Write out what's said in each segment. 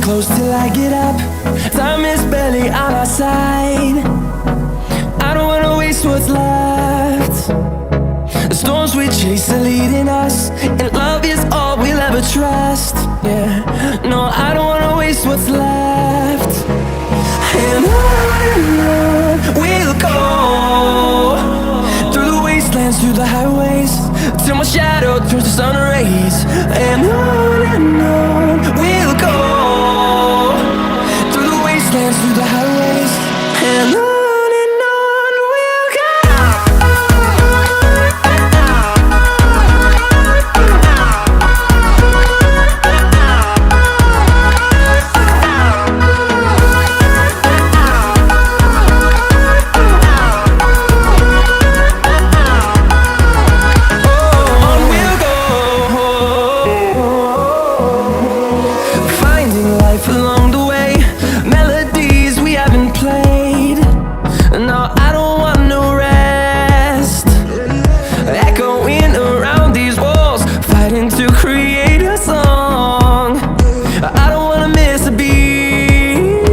close till I get up. Time is barely on our side. I don't wanna waste what's left. The storms we chase are leading us, and love is all we'll ever trust. Yeah, no, I don't wanna waste what's left. And on we'll go, through the wastelands, through the highways, till my shadow turns to sun rays. And on we'll go, through the wastelands, through the highways, and on we'll go. Along the way, melodies we haven't played. No, I don't want no rest. Echoing around these walls, fighting to create a song. I don't wanna miss a beat.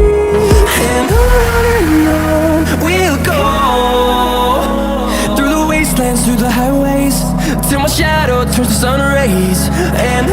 And on we'll go, through the wastelands, through the highways, till my shadow turns to sun rays. And